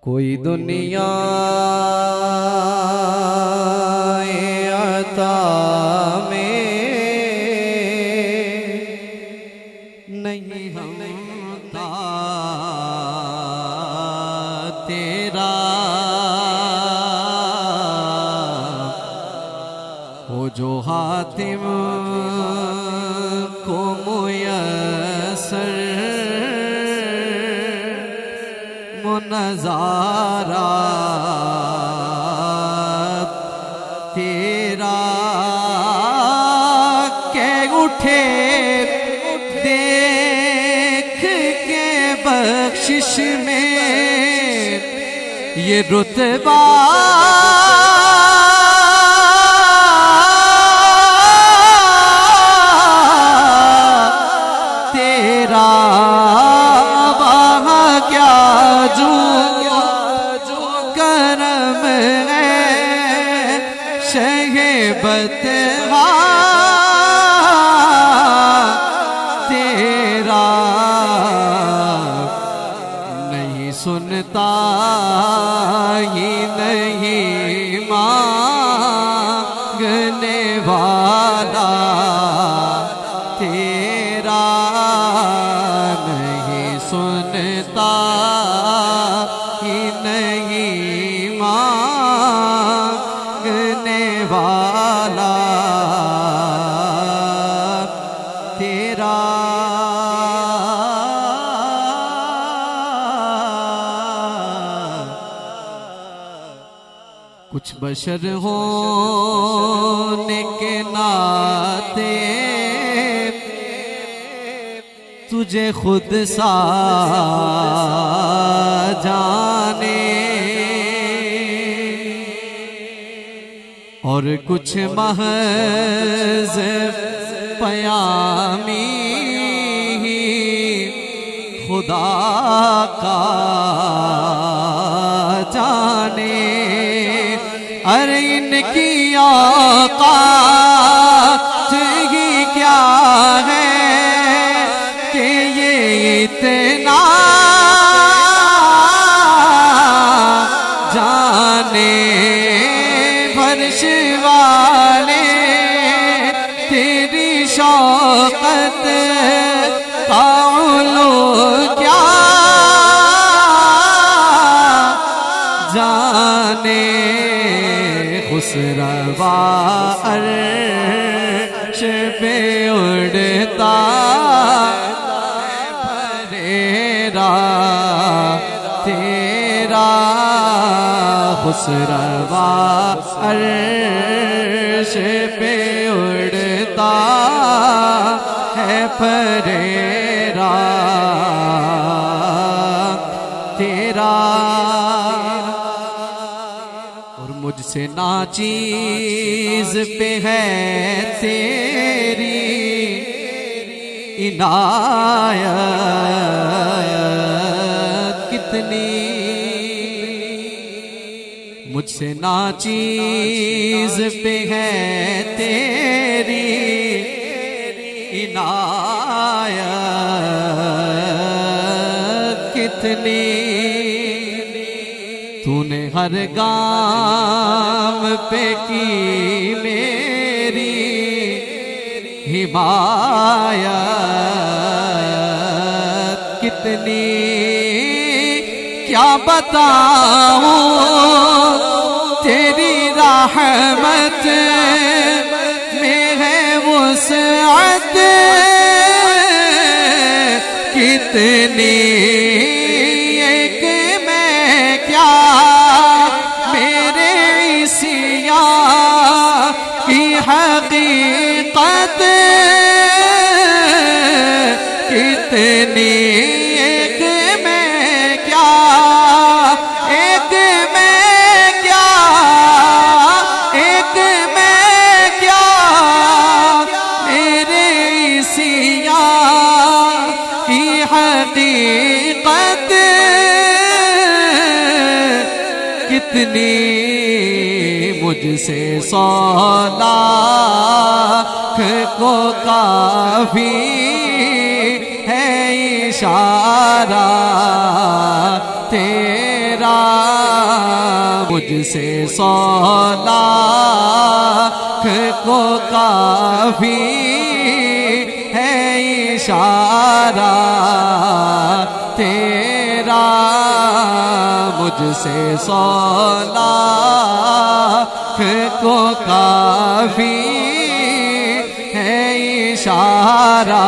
कोई दुनिया आता में नहीं होता तेरा वो जो हातिम को मुयस्सर नज़ारा तेरा के उठे देख के बख्शिश में ये रुतबा तेरा वहाँ क्या जो करम है शहबतहा तेरा नहीं सुनता ही नहीं मांगने वाला तेरा नहीं सुनता ही नहीं मांगने वाला तेरा कुछ बशर होने के नाते तुझे खुद सा जाने और कुछ महज पयामी खुदा का जाने अरे इनकी औकात ही क्या है कि ये इतना जाने फर्श वाले तेरी शौकत का उलू क्या जाने खुसरवा अर्श पे उड़ता फरेरा तेरा खुसरवा अर्श पे उड़ता है फरेरा तेरा और मुझसे नाचीज पे है तेरी इनायत कितनी मुझसे नाचीज पे है तेरी इनायत कितनी तूने हर गाम पे की मेरी हिमायत कितनी क्या बताऊं तेरी रहमत में है वुसअत कितनी एक मैं क्या मेरे इसिया की हकीकत कितनी एक मैं क्या एक मैं क्या एक मैं क्या मेरे इसिया की हकीकत कितनी मुझसे 100 लाख को काफी है इशारा तेरा तेरा मुझसे 100 लाख को काफी है इशारा तेरा मुझसे 100 लाख को काफी है इशारा